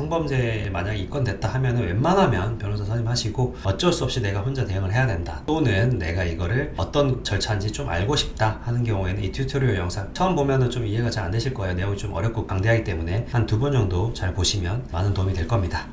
성범죄 만약에 입건됐다 하면은 웬만하면 변호사 선임하시고 어쩔 수 없이 내가 혼자 대응을 해야 된다, 또는 내가 이거를 어떤 절차인지 좀 알고 싶다 하는 경우에는 이 튜토리얼 영상 처음 보면은 좀 이해가 잘 안 되실 거예요. 내용이 좀 어렵고 방대하기 때문에 한 2번 정도 잘 보시면 많은 도움이 될 겁니다.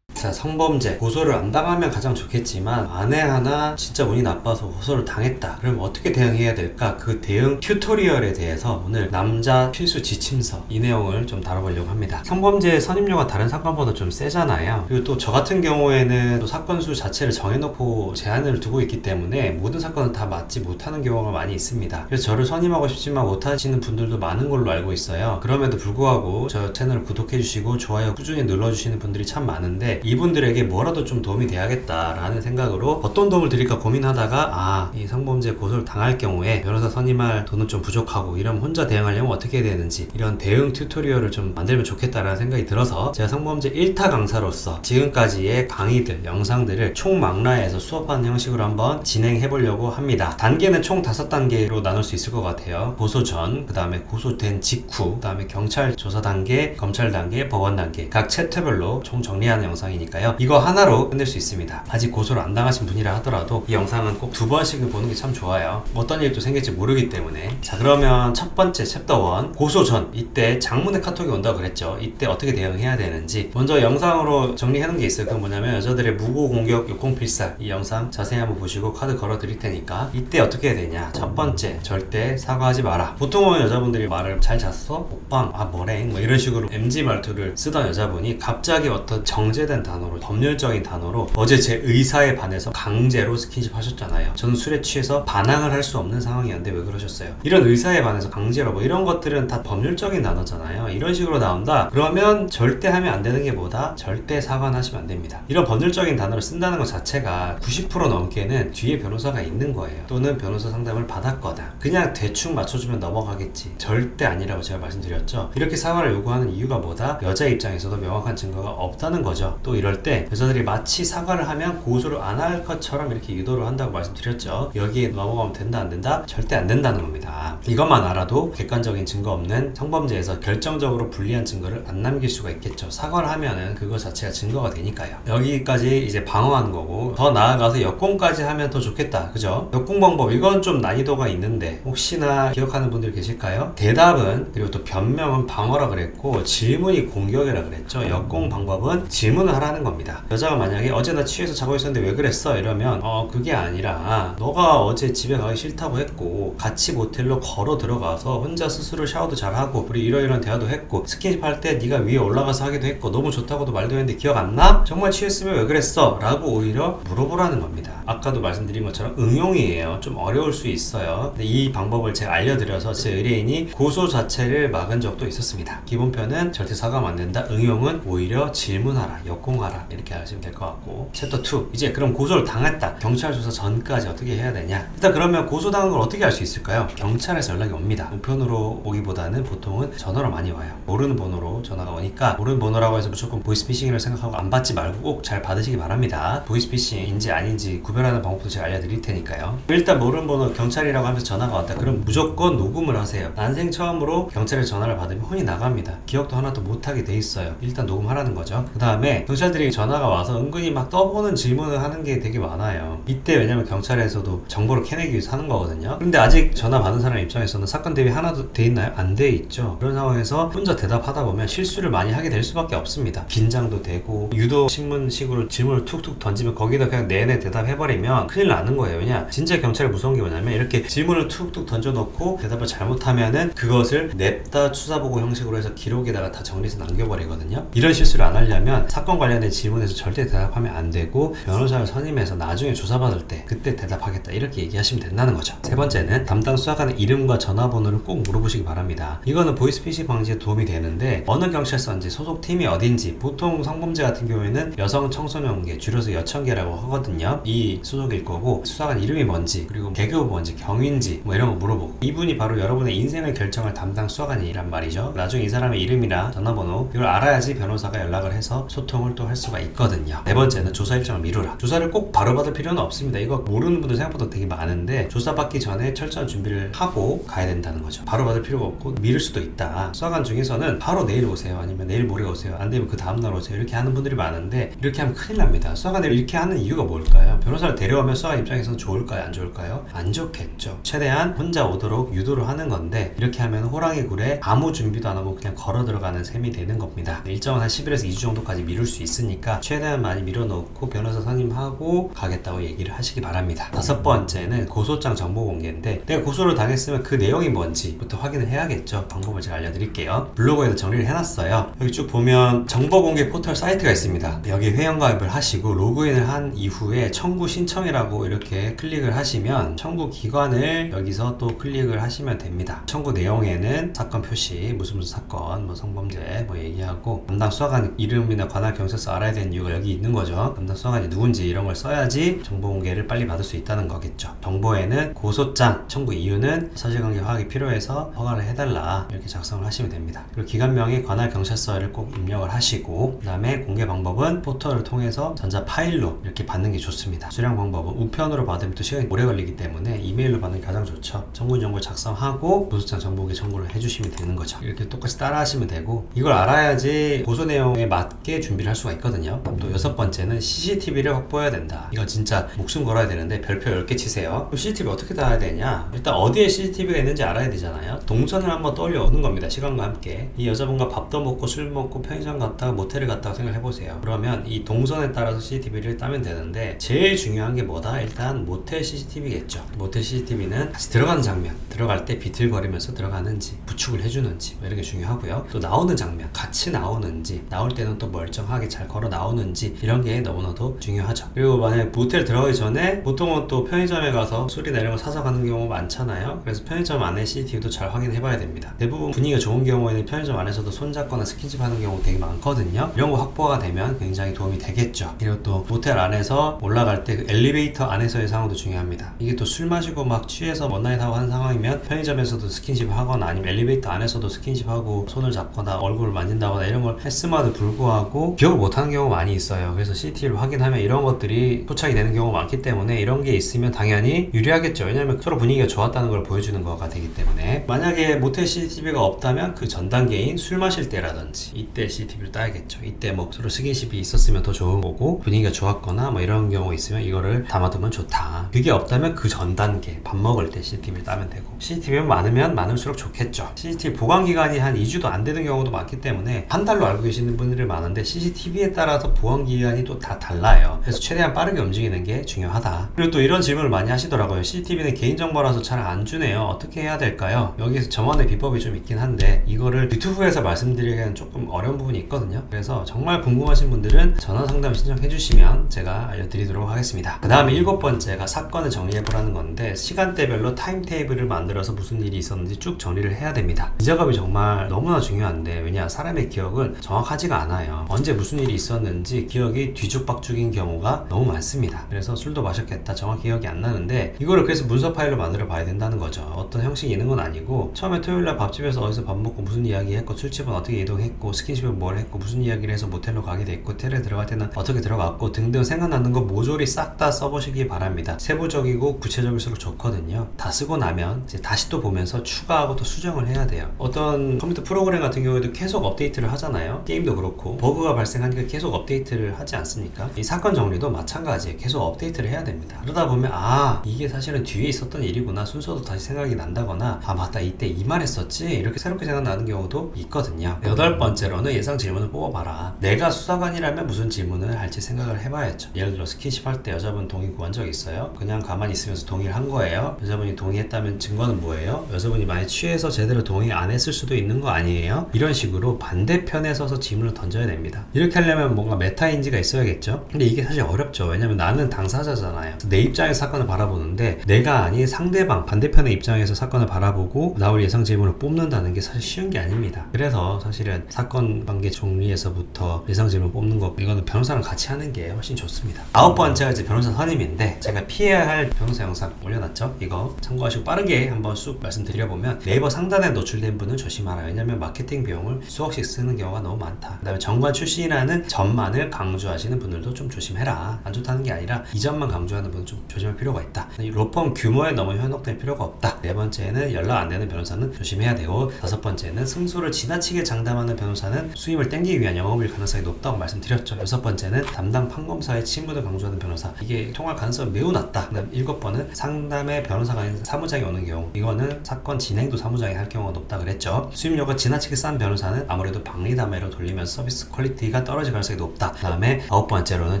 자, 성범죄 고소를 안 당하면 가장 좋겠지만 만에 하나 진짜 운이 나빠서 고소를 당했다, 그럼 어떻게 대응해야 될까? 그 대응 튜토리얼에 대해서 오늘 남자 필수 지침서 이 내용을 좀 다뤄보려고 합니다. 성범죄 선임료가 다른 사건보다 좀 세잖아요. 그리고 또 저 같은 경우에는 또 사건 수 자체를 정해놓고 제한을 두고 있기 때문에 모든 사건은 다 맞지 못하는 경우가 많이 있습니다. 그래서 저를 선임하고 싶지만 못하시는 분들도 많은 걸로 알고 있어요. 그럼에도 불구하고 저 채널을 구독해주시고 좋아요 꾸준히 눌러주시는 분들이 참 많은데, 이분들에게 뭐라도 좀 도움이 돼야겠다라는 생각으로 어떤 도움을 드릴까 고민하다가 이 성범죄 고소를 당할 경우에 변호사 선임할 돈은 좀 부족하고 이러면 혼자 대응하려면 어떻게 해야 되는지, 이런 대응 튜토리얼을 좀 만들면 좋겠다라는 생각이 들어서 제가 성범죄 1타 강사로서 지금까지의 강의들, 영상들을 총망라해서 수업하는 형식으로 한번 진행해 보려고 합니다. 단계는 총 5단계로 나눌 수 있을 것 같아요. 고소 전, 그 다음에 고소된 직후, 그 다음에 경찰 조사 단계, 검찰 단계, 법원 단계, 각 챕터별로 총 정리하는 영상이니까요. 이거 하나로 끝낼 수 있습니다. 아직 고소를 안 당하신 분이라 하더라도 이 영상은 꼭 2번씩은 보는 게 참 좋아요. 어떤 일이 또 생길지 모르기 때문에. 자, 그러면 첫 번째 챕터 1 고소 전, 이때 장문의 카톡이 온다고 그랬죠. 이때 어떻게 대응해야 되는지 먼저 영상으로 정리해 놓은 게 있어요. 그건 뭐냐면 여자들의 무고 공격 욕공필살, 이 영상 자세히 한번 보시고 카드 걸어 드릴 테니까 이때 어떻게 해야 되냐. 첫 번째, 절대 사과하지 마라. 보통은 여자분들이 말을 잘 잤어? 오빵, 뭐래? 뭐 이런 식으로 MG 말투를 쓰던 여자분이 갑자기 어떤 정제된 단어로, 법률적인 단어로 어제 제 의사에 반해서 강제로 스킨십 하셨잖아요. 저는 술에 취해서 반항을 할 수 없는 상황이었는데 왜 그러셨어요? 이런 의사에 반해서 강제로, 뭐 이런 것들은 다 법률적인 단어잖아요. 이런 식으로 나온다? 그러면 절대 하면 안 되는 게 뭐다? 절대 사과는 하시면 안 됩니다. 이런 법률적인 단어를 쓴다는 것 자체가 90% 넘게는 뒤에 변호사가 있는 거예요. 또는 변호사 상담을 받았거나 그냥 대충 맞춰주면 넘어가겠지. 절대 아니라고 제가 말씀드렸죠. 이렇게 사과를 요구하는 이유가 뭐다? 여자 입장에서도 명확한 증거가 없다는 거죠. 또 이럴 때 여자들이 마치 사과를 하면 고소를 안 할 것처럼 이렇게 유도를 한다고 말씀드렸죠. 여기에 넘어가면 된다 안 된다? 절대 안 된다는 겁니다. 이것만 알아도 객관적인 증거 없는 성범죄에서 결정적으로 불리한 증거를 안 남길 수가 있겠죠. 사과를 하면은 그거 자체가 증거가 되니까요. 여기까지 이제 방어하는 거고, 더 나아가서 역공까지 하면 더 좋겠다, 그죠? 역공 방법, 이건 좀 난이도가 있는데 혹시나 기억하는 분들 계실까요? 대답은, 그리고 또 변명은 방어라 그랬고 질문이 공격이라 그랬죠. 역공 방법은 질문을 하라는 겁니다. 여자가 만약에 어제 나 취해서 자고 있었는데 왜 그랬어? 이러면 그게 아니라 너가 어제 집에 가기 싫다고 했고 같이 모텔로 걸어 들어가서 혼자 스스로 샤워도 잘하고 우리 이러이러한 대화도 했고 스킨십 할 때 네가 위에 올라가서 하기도 했고 너무 좋다고도 말도 했는데 기억 안 나? 정말 취했으면 왜 그랬어? 라고 오히려 물어보라는 겁니다. 아까도 말씀드린 것처럼 응용이에요. 좀 어려울 수 있어요. 근데 이 방법을 제가 알려드려서 제 의뢰인이 고소 자체를 막은 적도 있었습니다. 기본편은 절대 사과하면 안 된다. 응용은 오히려 질문하라, 역공하라, 이렇게 하시면 될 것 같고. 챕터 2, 이제 그럼 고소를 당했다. 경찰 조사 전까지 어떻게 해야 되냐. 일단 그러면 고소당한 걸 어떻게 알 수 있을까요? 경찰에서 연락이 옵니다. 우편으로 오기보다는 보통은 전화로 많이 와요. 모르는 번호로 전화가 오니까, 모르는 번호라고 해서 무조건 보이스피싱이라고 생각하고 안 받지 말고 꼭 잘 받으시기 바랍니다. 보이스피싱인지 아닌지 구별하는 방법도 제가 알려드릴 테니까요. 일단 모르는 번호 경찰이라고 하면서 전화가 왔다. 그럼 무조건 녹음을 하세요. 난생 처음으로 경찰에서 전화를 받으면 혼이 나갑니다. 기억도 하나도 못하게 돼 있어요. 일단 녹음하라는 거죠. 그 다음에 경찰들이 전화가 와서 은근히 막 떠보는 질문을 하는 게 되게 많아요. 이때 왜냐면 경찰에서도 정보를 캐내기 위해서 하는 거거든요. 근데 아직 전화 받은 사람 입장에서는 사건 대비 하나도 돼 있나요? 안 돼 있죠. 그런 상황에서 혼자 대답하다 보면 실수를 많이 하게 될 수밖에 없습니다. 긴장도 되고 유도 신문식으로 질문을 툭툭 던지면 거기다 그냥 내내 대답해버리면 큰일 나는 거예요. 왜냐, 진짜 경찰이 무서운 게 뭐냐면 이렇게 질문을 툭툭 던져놓고 대답을 잘못하면은 그것을 냅다 수사보고 형식으로 해서 기록에다가 다 정리해서 남겨버리거든요. 이런 실수를 안 하려면 사건 관련된 질문에서 절대 대답하면 안 되고 변호사를 선임해서 나중에 조사받을 때 그때 대답하겠다, 이렇게 얘기하시면 된다는 거죠. 세 번째는 담당 수사관의 이름과 전화번호를 꼭 물어보시기 바랍니다. 이거는 보이스피싱 방지에 도움이 되는데 어느 경찰서인지 소속팀이 어딘지, 보통 성범죄 같은 경우에는 여성 청소년계, 줄여서 여청계라고 하거든요. 이 소속일 거고 수사관 이름이 뭔지, 그리고 계급이 뭔지, 경위인지 뭐 이런 거 물어보고, 이분이 바로 여러분의 인생을 결정할 담당 수사관이란 말이죠. 나중에 이 사람의 이름이나 전화번호 이걸 알아야지 변호사가 연락을 해서 소통을 또 할 수가 있거든요. 네 번째는 조사 일정을 미루라. 조사를 꼭 바로 받을 필요는 없습니다. 이거 모르는 분들 생각보다 되게 많은데 조사 받기 전에 철저한 준비를 하고 가야 된다는 거죠. 바로 받을 필요가 없고 미룰 수도 있다. 수사관 중에서는 바로 내일 오세요, 아니면 내일 모레 오세요, 안 되면 그 다음날 오세요, 이렇게 하는 분들이 많은데 이렇게 하면 큰일 납니다. 수사관들이 이렇게 하는 이유가 뭘까요? 변호사를 데려오면 수사관 입장에서는 좋을까요, 안 좋을까요? 안 좋겠죠. 최대한 혼자 오도록 유도를 하는 건데 이렇게 하면 호랑이 굴에 아무 준비도 안 하고 그냥 걸어 들어가는 셈이 되는 겁니다. 일정은 한 10일에서 2주 정도까지 미룰 수 있으니까 최대한 많이 밀어놓고 변호사 선임하고 가겠다고 얘기를 하시기 바랍니다. 다섯 번째는 고소장 정보 공개인데 내가 고소를 당했으면 그 내용이 뭔지부터 확인을 해야겠죠. 방법을 제가 알려드릴게요. 블로그에도 정리를 해놨어요. 여기 쭉 보면 정보 공개 포털 사이트가 있습니다. 여기 회원가입을 하시고 로그인을 한 이후에 청구 신청이라고 이렇게 클릭을 하시면 청구 기관을 여기서 또 클릭을 하시면 됩니다. 청구 내용에는 사건 표시, 무슨 사건, 뭐 성범죄 뭐 얘기하고 담당 수사관 이름이나 관할 경찰서 알아야 되는 이유가 여기 있는 거죠. 담당 수사관이 누군지 이런 걸 써야지 정보 공개를 빨리 받을 수 있다는 거겠죠. 정보에는 고소장 청구 이유는 사실관계 파악이 필요해서 허가를 해달라 이렇게 작성을 하시면 됩니다. 그리고 기관명의 관할 경찰서를 꼭 입력을 하시고 그 다음에 공개 방법은 포털을 통해서 전자 파일로 이렇게 받는 게 좋습니다. 수령 방법은 우편으로 받으면 또 시간이 오래 걸리기 때문에 이메일로 받는 게 가장 좋죠. 청구 정보 작성하고 고소장 정보계 청구를 해주시면 되는 거죠. 이렇게 똑같이 따라 하시면 되고 이걸 알아야지 고소 내용에 맞게 준비를 할 수가 있거든요. 또 여섯 번째는 CCTV를 확보해야 된다. 이건 진짜 목숨 걸어야 되는데 별표 10개 치세요. CCTV 어떻게 달아야 되냐? 일단 어디에 CCTV가 있는지 알아야 되잖아요. 동선을 한번 떠올려 오는 겁니다. 시간과 함께. 이 여자분과 밥도 먹고 술 먹고 편의점 갔다가 모텔을 갔다가 생각을 해보세요. 그러면 이 동선에 따라서 CCTV를 따면 되는데 제일 중요한 게 뭐다? 일단 모텔 CCTV겠죠. 모텔 CCTV는 다시 들어가는 장면, 들어갈 때 비틀거리면서 들어가는지 부축을 해주는지 뭐 이런 게 중요하고요. 또 나오는 장면, 같이 나오는지, 나올 때는 또 멀쩡하게 잘 걸어 나오는지 이런 게 너무나도 중요하죠. 그리고 만약에 모텔 들어가기 전에 보통은 또 편의점에 가서 술이나 이런 거 사서 가는 경우가 많잖아요. 그래서 편의점 안에 CCTV도 잘 확인해 봐야 됩니다. 대부분 분위기가 좋은 경우에는 편의점 안에서도 손잡거나 스킨십 하는 경우 되게 많거든요. 이런 거 확보가 되면 굉장히 도움이 되겠죠. 그리고 또 모텔 안에서 올라갈 때 그 엘리베이터 안에서의 상황도 중요합니다. 이게 또 술 마시고 막 취해서 먼나잇 하고 하는 상황이면 편의점에서도 스킨십 하거나 아니면 엘리베이터 안에서도 스킨십 하고 손을 잡거나 얼굴을 만진다거나 이런 걸 했음에도 불구하고 기억을 못하는 경우가 많이 있어요. 그래서 CCTV를 확인하면 이런 것들이 포착이 되는 경우가 많기 때문에 이런 게 있으면 당연히 유리하겠죠. 왜냐하면 서로 분위기가 좋았다는 걸 보여주는 거가 되기 때문에 만약에 모텔 CCTV가 없다면 그 전 단계인 술 마실 때라든지 이때 CCTV를 따야겠죠. 이때 뭐 서로 스킨십이 있었으면 더 좋은 거고 분위기가 좋았거나 뭐 이런 경우 있으면 이거를 담아두면 좋다. 그게 없다면 그 전 단계 밥 먹을 때 CCTV를 따면 되고 CCTV는 많으면 많을수록 좋겠죠. CCTV 보관 기간이 한 2주도 안 되는 경우도 많기 때문에 한 달로 알고 계시는 분들이 많은데 CCTV에 따라서 보관 기간이 또 다 달라요. 그래서 최대한 빠르게 움직이는 게 중요하다. 그리고 또 이런 질문을 많이 하시더라고요. CCTV는 개인정보라서 잘 안 주네요. 어떻게 해야 될까요? 여기서 저만의 비법이 좀 있긴 한데 이거를 유튜브에서 말씀드리기에는 조금 어려운 부분이 있거든요. 그래서 정말 궁금하신 분들은 전화 상담 신청해 주시면 제가 알려드리도록 하겠습니다. 그 다음에 7번째가 사건을 정리해보라는 건데 시간대별로 타임테이블을 만들어서 무슨 일이 있었는지 쭉 정리를 해야 됩니다. 이 작업이 정말 너무나 중요한데 왜냐 사람의 기억은 정확하지가 않아요. 언제 무슨 일이 있었는지 기억이 뒤죽박죽인 경우가 너무 많습니다. 그래서 술도 마셨겠다 정확히 기억이 안 나는데 이거를 그래서 문서 파일로 만들어 봐야 된다는 거죠. 어떤 형식이 있는 건 아니고 처음에 토요일날 밥집에서 어디서 밥 먹고 무슨 이야기 했고 술집은 어떻게 이동했고 스킨십은 뭘 했고 무슨 이야기를 해서 모텔로 가게 됐고 호텔에 들어갈 때는 어떻게 들어갔고 등등 생각나는 거 모조리 싹 다 써보시기 바랍니다. 세부적이고 구체적일수록 좋거든요. 다 쓰고 나면 이제 다시 또 보면서 추가하고 또 수정을 해야 돼요. 어떤 컴퓨터 프로그램 같은 경우에도 계속 업데이트를 하잖아요. 게임도 그렇고 버그가 발생하니까 계속 업데이트를 하지 않습니까? 이 사건 정리도 마찬가지예요. 계속 업데이트를 해야 됩니다. 그러다 보면 아 이게 사실은 뒤에 있었던 일이구나 순서도 다시 생각이 난다거나 아 맞다 이때 이 말 했었지 이렇게 새롭게 생각나는 경우도 있거든요. 8번째로는 예상 질문을 뽑아봐라. 내가 수사관이라면 무슨 질문을 할지 생각을 해봐야죠. 예를 들어 스킨십 할 때 여자분 동의 구한 적 있어요? 그냥 가만히 있으면서 동의를 한 거예요? 여자분이 동의했다면 증거는 뭐예요? 여자분이 만약 취해서 제대로 동의 안 했을 수도 있는 거 아니에요? 이런 식으로 반대편에 서서 질문을 던져야 됩니다. 이렇게 하려면 뭔가 메타인지가 있어야겠죠? 근데 이게 사실 어렵죠. 왜냐면 나는 당사자잖아요. 내 입장에서 사건을 바라보는데 내가 아닌 상대방 반대편의 입장에서 사건을 바라보고 나올 예상 질문을 뽑는다는 게 사실 쉬운 게 아닙니다. 그래서 사실은 사건 관계 정리에서부터 예상 질문 뽑는 거 이거는 변호사랑 같이 하는 게 훨씬 좋습니다. 9번째가 이제 변호사 선임인데 제가 피해야 할 변호사 영상 올려놨죠? 이거 참고하시고 빠르게 한번 쑥 말씀드려보면 네이버 상단에 노출된 분은 조심하라. 왜냐면 마케팅 비용을 수억씩 쓰는 경우가 너무 많다. 그 다음에 정관 출신이라는 좋다는 점만을 강조하시는 분들도 좀 조심해라. 안 좋다는 게 아니라 이 점만 강조하는 분은 좀 조심할 필요가 있다. 이 로펌 규모에 너무 현혹될 필요가 없다. 네 번째는 연락 안 되는 변호사는 조심해야 되고, 다섯 번째는 승소를 지나치게 장담하는 변호사는 수임을 땡기기 위한 영업일 가능성이 높다고 말씀드렸죠. 여섯 번째는 담당 판검사의 친분을 강조하는 변호사, 이게 통할 가능성이 매우 낮다. 그다음 일곱 번은 상담에 변호사가 아닌 사무장이 오는 경우, 이거는 사건 진행도 사무장이 할 경우가 높다 그랬죠. 수임료가 지나치게 싼 변호사는 아무래도 박리담회로 돌리면서 서비스 퀄리티가 떨어질 가능성이 높다. 그 다음에 아홉 번째로는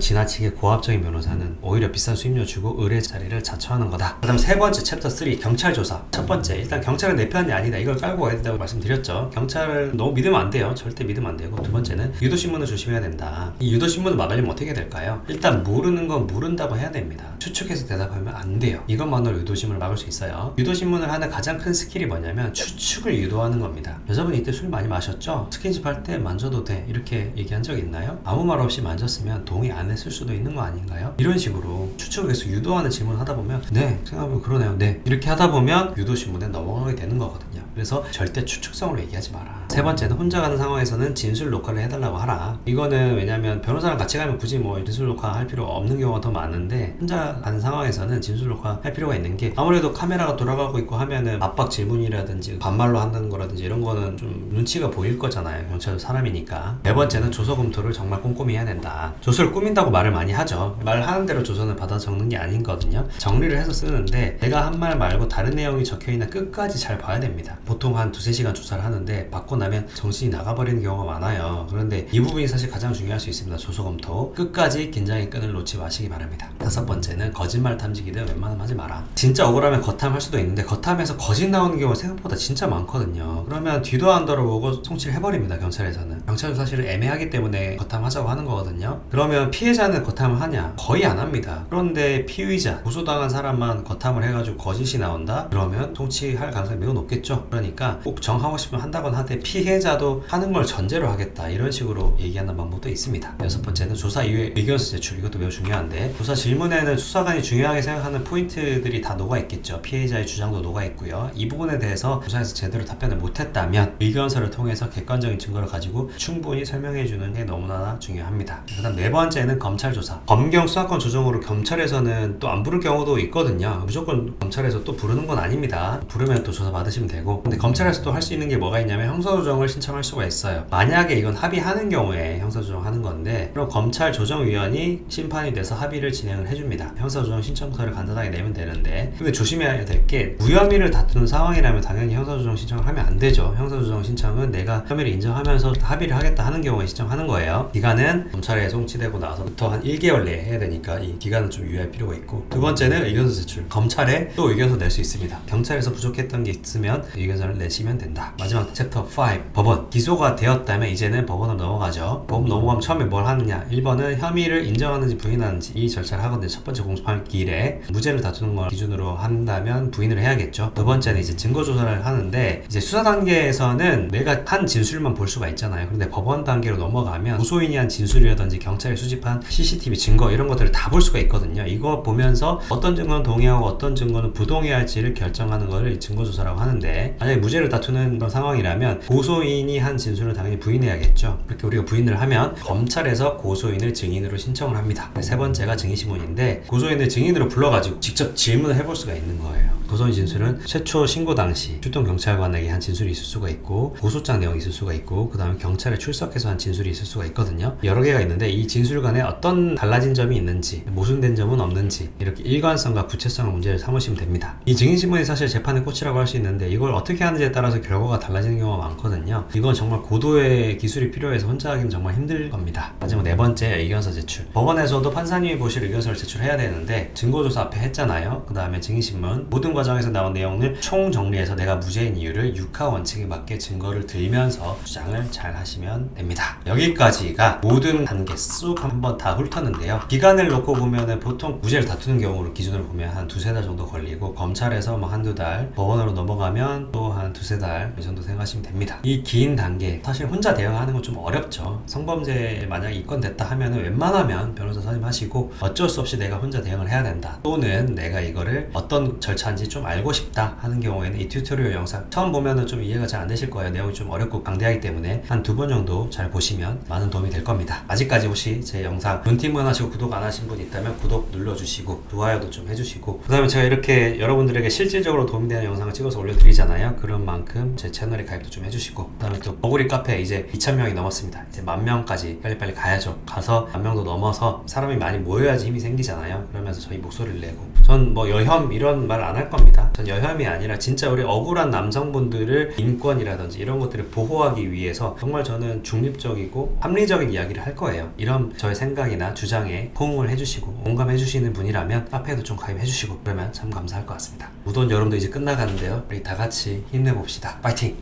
지나치게 고압적인 변호사는 오히려 비싼 수임료 주고 의뢰 자리를 자처하는 거다. 그 다음 세 번째 챕터 3 경찰 조사. 첫 번째, 일단 경찰은 내 편이 아니다, 이걸 깔고 가야 된다고 말씀드렸죠. 경찰을 너무 믿으면 안 돼요. 절대 믿으면 안 되고, 두 번째는 유도신문을 조심해야 된다. 이 유도신문을 막으려면 어떻게 될까요? 일단 모르는 건 모른다고 해야 됩니다. 추측해서 대답하면 안 돼요. 이것만으로 유도신문을 막을 수 있어요. 유도신문을 하는 가장 큰 스킬이 뭐냐면 추측을 유도하는 겁니다. 여자분이 이때 술 많이 마셨죠? 스킨십 할 때 만져도 돼, 이렇게 얘기한 적 있나요? 아무 말 없이 만졌으면 동의 안 했을 수도 있는 거 아닌가요? 이런 식으로 추측을 계속 유도하는 질문을 하다 보면, 네, 생각해보면 그러네요, 네, 이렇게 하다 보면 유도신문에 넘어가게 되는 거거든요. 그래서 절대 추측성으로 얘기하지 마라. 세 번째는 혼자 가는 상황에서는 진술 녹화를 해달라고 하라. 이거는 왜냐면 변호사랑 같이 가면 굳이 뭐 진술 녹화 할 필요 없는 경우가 더 많은데, 혼자 가는 상황에서는 진술 녹화 할 필요가 있는 게, 아무래도 카메라가 돌아가고 있고 하면은 압박 질문이라든지 반말로 한다는 거라든지 이런 거는 좀 눈치가 보일 거잖아요. 경찰도 사람이니까. 네 번째는 조서 검토를 정말 꼼꼼히 해야 된다. 조서를 꾸민다고 말을 많이 하죠. 말하는 대로 조서는 받아 적는 게 아니거든요. 정리를 해서 쓰는데 내가 한 말 말고 다른 내용이 적혀있나 끝까지 잘 봐야 됩니다. 보통 한 두세 시간 조사를 하는데 받고 나면 정신이 나가버리는 경우가 많아요. 그런데 이 부분이 사실 가장 중요할 수 있습니다. 조서 검토 끝까지 긴장의 끈을 놓지 마시기 바랍니다. 다섯 번째는 거짓말 탐지기든 웬만하면 하지 마라. 진짜 억울하면 거탐할 수도 있는데 거탐에서 거짓 나오는 경우가 생각보다 진짜 많거든요. 그러면 뒤도 안 돌아보고 송치를 해버립니다. 경찰에서는. 경찰도 사실은 애매하기 때문에 거탐하자고 하는 거거든요. 그러면 피해자는 거탐을 하냐? 거의 안 합니다. 그런데 피의자, 고소당한 사람만 거탐을 해가지고 거짓이 나온다? 그러면 송치할 가능성이 매우 높겠죠. 그러니까 꼭 정하고 싶으면 한다곤 하되 피해자도 하는 걸 전제로 하겠다, 이런 식으로 얘기하는 방법도 있습니다. 여섯 번째는 조사 이후에 의견서 제출. 이것도 매우 중요한데, 조사 질문에는 수사관이 중요하게 생각하는 포인트들이 다 녹아있겠죠. 피해자의 주장도 녹아있고요. 이 부분에 대해서 조사에서 제대로 답변을 못했다면 의견서를 통해서 객관적인 증거를 가지고 충분히 설명해주는 게 너무나 중요합니다. 그 다음 네 번째는 검찰 조사. 검경 수사권 조정으로 검찰에서는 또 안 부를 경우도 있거든요. 무조건 검찰에서 또 부르는 건 아닙니다. 부르면 또 조사 받으시면 되고, 근데 검찰에서 또 할 수 있는 게 뭐가 있냐면 형사조정을 신청할 수가 있어요. 만약에 이건 합의하는 경우에 형사조정하는 건데, 그럼 검찰조정위원이 심판이 돼서 합의를 진행을 해줍니다. 형사조정 신청서를 간단하게 내면 되는데, 근데 조심해야 될 게 무혐의를 다투는 상황이라면 당연히 형사조정 신청을 하면 안 되죠. 형사조정 신청은 내가 혐의를 인정하면서 합의를 하겠다 하는 경우에 신청하는 거예요. 기간은 검찰에 송치되고 나서부터 한 1개월 내에 해야 되니까 이 기간은 좀 유의할 필요가 있고, 두 번째는 의견서 제출. 검찰에 또 의견서 낼 수 있습니다. 경찰에서 부족했던 게 있으면 의견서를 내시면 된다. 마지막 챕터 5 법원. 기소가 되었다면 이제는 법원으로 넘어가죠. 법원 넘어가면 처음에 뭘 하느냐? 1번은 혐의를 인정하는지 부인하는지 이 절차를 하거든요. 첫 번째 공소판길에 무죄를 다투는 걸 기준으로 한다면 부인을 해야겠죠. 두 번째는 이제 증거조사를 하는데, 이제 수사 단계에서는 내가 한 진술만 볼 수가 있잖아요. 그런데 법원 단계로 넘어가면 고소인이 한 진술이라든지 경찰이 수집한 CCTV 증거 이런 것들을 다 볼 수가 있거든요. 이거 보면서 어떤 증거는 동의하고 어떤 증거는 부동의할지를 결정하는 것을 증거조사라고 하는데, 만약에 무죄를 다투는 그런 상황이라면 고소인이 한 진술을 당연히 부인해야겠죠. 그렇게 우리가 부인을 하면 검찰에서 고소인을 증인으로 신청을 합니다. 세 번째가 증인신문인데, 고소인을 증인으로 불러가지고 직접 질문을 해볼 수가 있는 거예요. 고소인 진술은 최초 신고 당시 출동경찰관에게 한 진술이 있을 수가 있고, 고소장 내용이 있을 수가 있고, 그 다음에 경찰에 출석해서 한 진술이 있을 수가 있거든요. 여러 개가 있는데 이 진술 간에 어떤 달라진 점이 있는지, 모순된 점은 없는지, 이렇게 일관성과 구체성을 문제를 삼으시면 됩니다. 이 증인신문이 사실 재판의 꽃이라고 할 수 있는데, 이걸 어떻게 하는지에 따라서 결과가 달라지는 경우가 많거든요. 이건 정말 고도의 기술이 필요해서 혼자 하기는 정말 힘들 겁니다. 마지막 네 번째, 의견서 제출. 법원에서도 판사님이 보실 의견서를 제출해야 되는데, 증거조사 앞에 했잖아요. 그 다음에 증인신문, 모든 과정에서 나온 내용을 총정리해서 내가 무죄인 이유를 육하 원칙에 맞게 증거를 들면서 주장을 잘 하시면 됩니다. 여기까지가 모든 단계 쑥 한번 다 훑었는데요. 기간을 놓고 보면은 보통 무죄를 다투는 경우를 기준으로 보면 한 두세 달 정도 걸리고, 검찰에서 뭐 한두 달, 법원으로 넘어가면 또 한 두세 달 이 정도 생각하시면 됩니다. 이 긴 단계 사실 혼자 대응하는 건 좀 어렵죠. 성범죄 만약에 입건됐다 하면은 웬만하면 변호사 선임하시고 어쩔 수 없이 내가 혼자 대응을 해야 된다, 또는 내가 이거를 어떤 절차인지 건지 좀 알고 싶다 하는 경우에는 이 튜토리얼 영상 처음 보면은 좀 이해가 잘 안 되실 거예요. 내용이 좀 어렵고 방대하기 때문에 한 2번 정도 잘 보시면 많은 도움이 될 겁니다. 아직까지 혹시 제 영상 눈팅만 하시고 구독 안 하신 분 있다면 구독 눌러주시고 좋아요도 좀 해주시고, 그 다음에 제가 이렇게 여러분들에게 실질적으로 도움이 되는 영상을 찍어서 올려드리잖아요. 그런 만큼 제 채널에 가입도 좀 해주시고, 그 다음에 또 버구리 카페 이제 2,000명이 넘었습니다. 이제 10,000명까지 빨리빨리 가야죠. 가서 10,000명도 넘어서 사람이 많이 모여야지 힘이 생기잖아요. 그러면서 저희 목소리를 내고, 전 뭐 여혐 이런 말 안 할 겁니다. 전 여혐이 아니라 진짜 우리 억울한 남성분들을 인권이라든지 이런 것들을 보호하기 위해서 정말 저는 중립적이고 합리적인 이야기를 할 거예요. 이런 저의 생각이나 주장에 호응을 해주시고 공감해 주시는 분이라면 카페에도 좀 가입해 주시고 그러면 참 감사할 것 같습니다. 무더운 여름도 이제 끝나가는데요. 우리 다 같이 힘내봅시다. 파이팅!